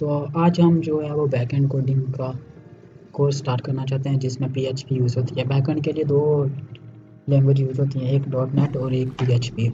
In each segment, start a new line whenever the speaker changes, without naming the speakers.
तो आज हम जो है वो बैकएंड कोडिंग का कोर्स स्टार्ट करना चाहते हैं जिसमें पीएचपी यूज़ होती है। बैकएंड के लिए दो लैंग्वेज यूज़ होती हैं, एक डॉट नेट और एक पीएचपी।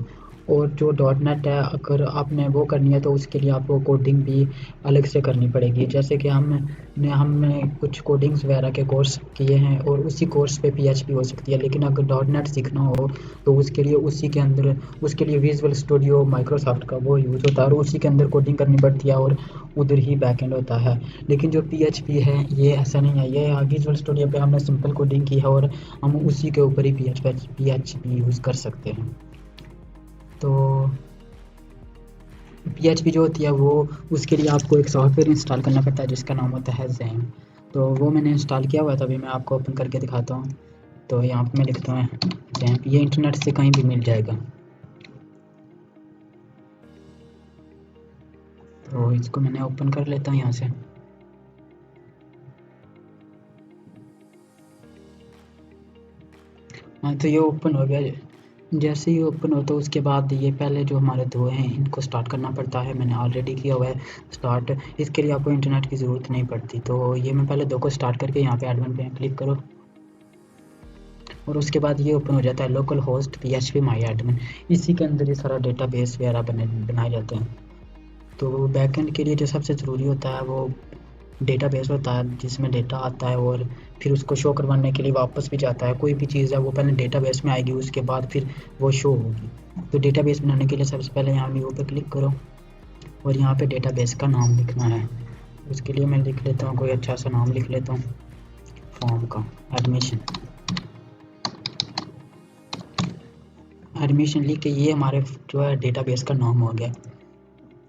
और जो डॉट नेट है अगर आपने वो करनी है तो उसके लिए आपको कोडिंग भी अलग से करनी पड़ेगी। जैसे कि हमने कुछ कोडिंग्स वगैरह के कोर्स किए हैं और उसी कोर्स पे पीएचपी हो सकती है। लेकिन अगर डॉट नेट सीखना हो तो उसके लिए उसी के अंदर उसके लिए विजुअल स्टूडियो माइक्रोसॉफ्ट का वो यूज़ होता है और उसी के अंदर कोडिंग करनी पड़ती है और उधर ही बैकएंड होता है। लेकिन जो पीएचपी है ये ऐसा नहीं है, ये विजुअल स्टूडियो पे हमने सिंपल कोडिंग की है और हम उसी के ऊपर ही पीएचपी यूज़ कर सकते हैं। तो पीएचपी जो होती है वो उसके लिए आपको एक सॉफ्टवेयर इंस्टॉल करना पड़ता है जिसका नाम होता है ज़ैम। तो वो मैंने इंस्टॉल किया हुआ है, तभी मैं आपको ओपन करके दिखाता हूँ। तो यहाँ पे मैं लिखता हूँ ज़ैम, ये इंटरनेट से कहीं भी मिल जाएगा। तो इसको मैंने ओपन कर लेता हूँ यहाँ से। हाँ, तो ये ओपन हो गया। जैसे ही ओपन हो तो उसके बाद ये पहले जो हमारे दो हैं इनको स्टार्ट करना पड़ता है। मैंने ऑलरेडी किया हुआ है स्टार्ट, इसके लिए आपको इंटरनेट की ज़रूरत नहीं पड़ती। तो ये मैं पहले दो को स्टार्ट करके यहाँ पे एडमिन पे क्लिक करो और उसके बाद ये ओपन हो जाता है लोकल होस्ट PHP माई एडमिन। इसी के अंदर ये सारा डेटाबेस वगैरह बनाए जाते हैं। तो बैकएंड के लिए जो सबसे ज़रूरी होता है वो डेटाबेस होता है जिसमें डेटा आता है और फिर उसको शो करवाने के लिए वापस भी जाता है। कोई भी चीज़ है वो पहले डेटाबेस में आएगी, उसके बाद फिर वो शो होगी। तो डेटाबेस बनाने के लिए सबसे पहले यहाँ न्यू पे क्लिक करो और यहाँ पे डेटाबेस का नाम लिखना है। उसके लिए मैं लिख लेता हूँ कोई अच्छा सा नाम लिख लेता हूँ, फॉर्म का एडमिशन लिख के ये हमारे जो है डेटाबेस का नाम हो गया।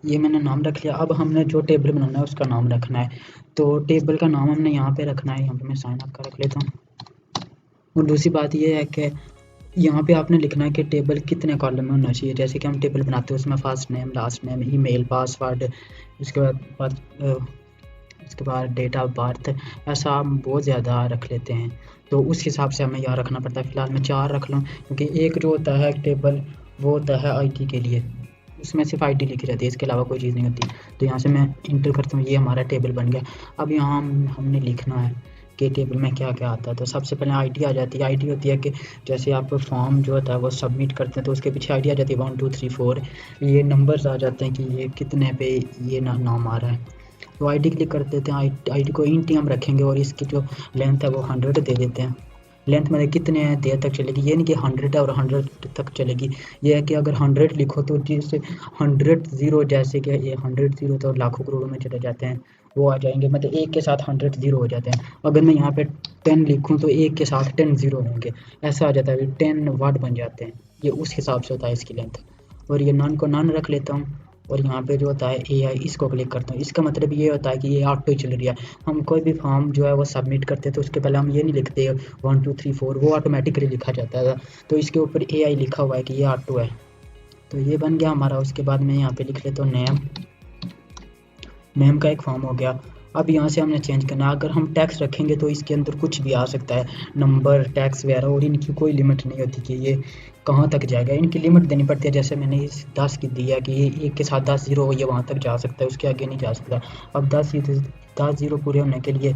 ये मैंने नाम रख लिया। अब हमने जो टेबल बनाना है उसका नाम रखना है। तो टेबल का नाम हमने यहाँ पे रखना है, यहाँ पे मैं साइन अप का रख लेता हूँ। और दूसरी बात ये है कि यहाँ पे आपने लिखना है कि टेबल कितने कॉलम में होना चाहिए। जैसे कि हम टेबल बनाते हैं उसमें first name, last name, email, password, उसके बाद डेट ऑफ बर्थ, ऐसा हम बहुत ज़्यादा रख लेते हैं। तो उस हिसाब से हमें यहाँ रखना पड़ता है। फ़िलहाल मैं 4 रख लूँ क्योंकि एक जो होता है टेबल वो होता है आईडी के लिए, उसमें सिर्फ आईडी लिखी रहती है, इसके अलावा कोई चीज़ नहीं होती। तो यहाँ से मैं इंटर करता हूँ, ये हमारा टेबल बन गया। अब यहाँ हमने लिखना है कि टेबल में क्या क्या आता है। तो सबसे पहले आईडी आ जाती है। आईडी होती है कि जैसे आप फॉर्म जो होता है वो सबमिट करते हैं तो उसके पीछे आईडी आ जाती है 1 2 3 4। ये नंबर्स आ जाते हैं कि ये कितने पे ये नाम आ रहा है। तो आईडी क्लिक कर देते हैं। आईडी को इंट हम रखेंगे और इसकी जो लेंथ है वो 100 दे देते हैं। लेंथ मतलब कितने देर तक चलेगी, ये नहीं कि 100 है और 100 तक चलेगी। ये है कि अगर 100 लिखो तो जिससे 100 ज़ीरो, जैसे कि ये 100 ज़ीरो तो लाखों करोड़ों में चले जाते हैं, वो आ जाएंगे। मतलब एक के साथ 100 ज़ीरो हो जाते हैं। अगर मैं यहाँ पे 10 लिखूँ तो एक के साथ 10 ज़ीरो होंगे, ऐसा आ जाता है, 10 वर्ड बन जाते हैं। ये उस हिसाब से होता है इसकी लेंथ। और ये नन को नन रख लेता हूँ और यहाँ पे जो होता है AI, इसको क्लिक करता हूँ। इसका मतलब ये होता है कि ये ऑटो चल रही है। हम कोई भी फॉर्म जो है वो सबमिट करते हैं तो उसके पहले हम ये नहीं लिखते 1 2 3 4, वो ऑटोमेटिकली लिखा जाता है। तो इसके ऊपर AI लिखा हुआ है कि ये ऑटो है। तो ये बन गया हमारा। उसके बाद मैं यहाँ पे लिख लेता हूँ नेम का एक फॉर्म हो गया। अब यहाँ से हमने चेंज करना है। अगर हम टैक्स रखेंगे तो इसके अंदर कुछ भी आ सकता है, नंबर, टैक्स वगैरह, और इनकी कोई लिमिट नहीं होती कि ये कहाँ तक जाएगा। इनकी लिमिट देनी पड़ती है। जैसे मैंने इस 10 की दी है कि ये एक के साथ 10 ज़ीरो ये वहाँ तक जा सकता है, उसके आगे नहीं जा सकता। अब 10 ज़ीरो पूरे होने के लिए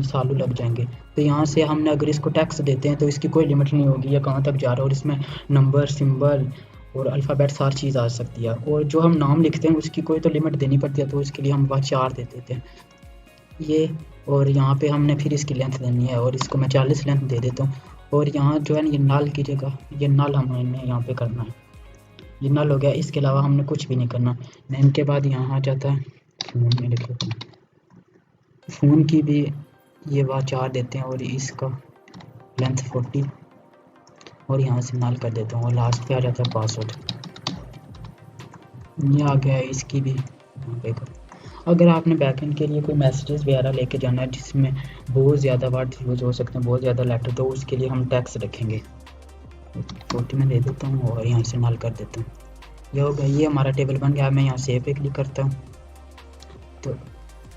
सालों लग जाएंगे। तो यहाँ से हमने अगर इसको टैक्स देते हैं तो इसकी कोई लिमिट नहीं होगी, ये कहाँ तक जा रहा है। और इसमें नंबर, सिंबल और अल्फ़ाबेट्स हर चीज़ आ सकती है। और जो हम नाम लिखते हैं उसकी कोई तो लिमिट देनी पड़ती है, तो उसके लिए हम वह 4 दे देते हैं ये। और यहाँ पे हमने फिर इसकी लेंथ देनी है और इसको मैं 40 लेंथ दे देता हूँ। और यहाँ जो है ना ये नल की जगह ये नल हमने यहाँ पे करना है। ये नल हो गया, इसके अलावा हमने कुछ भी नहीं करना। नेम के बाद यहाँ आ जाता है फ़ोन में लिख लेते हैं। फ़ोन की भी ये वह 4 देते हैं और इसका लेंथ 40 और यहाँ से नल कर देता हूँ। और लास्ट पे आ जाता है पासवर्ड, ये आ गया है। इसकी भी यहाँ पे कर। अगर आपने बैकएंड के लिए कोई मैसेजेस वगैरह लेके जाना है जिसमें बहुत ज़्यादा वर्ड यूज़ हो सकते हैं, बहुत ज़्यादा लेटर, तो उसके लिए हम टैक्स रखेंगे। 40 में दे देता हूँ और यहाँ से नल कर देता हूँ। ये हो गया, ये हमारा टेबल बन गया। मैं यहाँ सेव पे क्लिक करता हूँ तो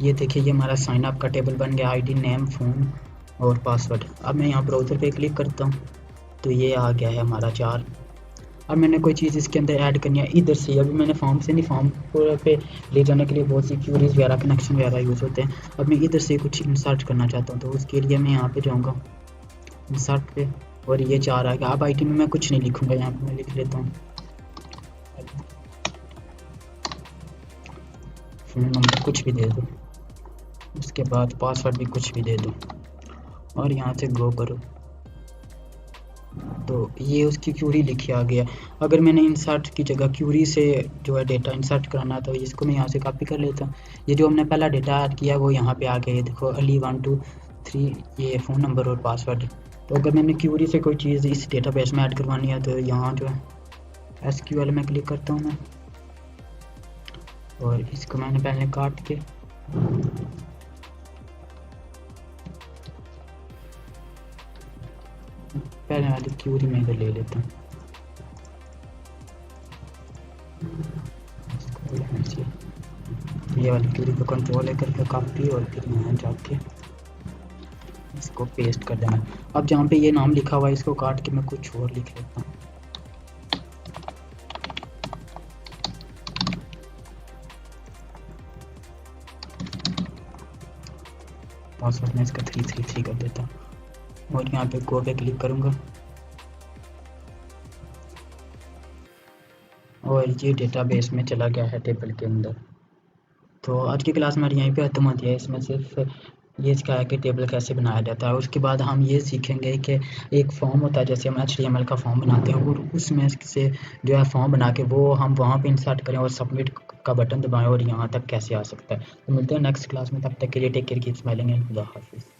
ये देखिए ये हमारा साइन अप का टेबल बन गया, आईडी, नेम, फ़ोन और पासवर्ड। अब मैं यहाँ ब्राउज़र पे क्लिक करता हूँ तो ये आ गया है हमारा 4। अब मैंने कोई चीज़ इसके अंदर ऐड करनी है इधर से, अभी मैंने फॉर्म से नहीं, फॉर्म पे ले जाने के लिए बहुत सी क्यूरीज वगैरह कनेक्शन वगैरह यूज़ होते हैं। अब मैं इधर से कुछ इंसर्ट करना चाहता हूँ, तो उसके लिए मैं यहाँ पे जाऊँगा इंसर्ट पे, और ये 4 आ गया। अब आईटी में मैं कुछ नहीं लिखूँगा, यहाँ पे मैं लिख लेता हूँ फ़ोन नंबर, कुछ भी दे दो, उसके बाद पासवर्ड भी कुछ भी दे दो, और यहाँ से गो करो। तो ये उसकी क्यूरी लिखी आ गया। अगर मैंने इंसर्ट की जगह क्यूरी से जो है डेटा इंसर्ट कराना है, तो इसको मैं यहाँ से कॉपी कर लेता हूँ। ये जो हमने पहला डेटा ऐड किया है वो यहाँ पे आ गया, ये देखो अली 123, ये फ़ोन नंबर और पासवर्ड। तो अगर मैंने क्यूरी से कोई चीज़ इस डेटाबेस में ऐड करवानी है, तो यहाँ जो है SQL में क्लिक करता हूँ मैं, और इसको मैंने पहले काट के पहले वाली क्यूरी में इधर ले लेता हूँ। ये वाली क्यूरी को कंट्रोल लेकर के कॉपी, और फिर यहाँ जाके इसको पेस्ट कर देना। अब जहाँ पे ये नाम लिखा हुआ है इसको काट के मैं कुछ और लिख लेता हूँ। पासवर्ड में इसका 333 कर देता हूँ, और यहाँ पे गो पे क्लिक करूँगा, और ये डेटाबेस में चला गया है टेबल के अंदर। तो आज की क्लास हमारी यहीं पे खत्म होती है। इसमें सिर्फ ये सिखाया है कि टेबल कैसे बनाया जाता है। उसके बाद हम ये सीखेंगे कि एक फॉर्म होता है, जैसे हम HTML का फॉर्म बनाते हैं, और उसमें से जो है फॉर्म बना के वो हम वहाँ पे इंसर्ट करें और सबमिट का बटन दबाएं, और यहाँ तक कैसे आ सकता है। तो मिलते हैं नेक्स्ट क्लास में, तब तक के लिए take care, keep smiling and खुदा हाफिज़।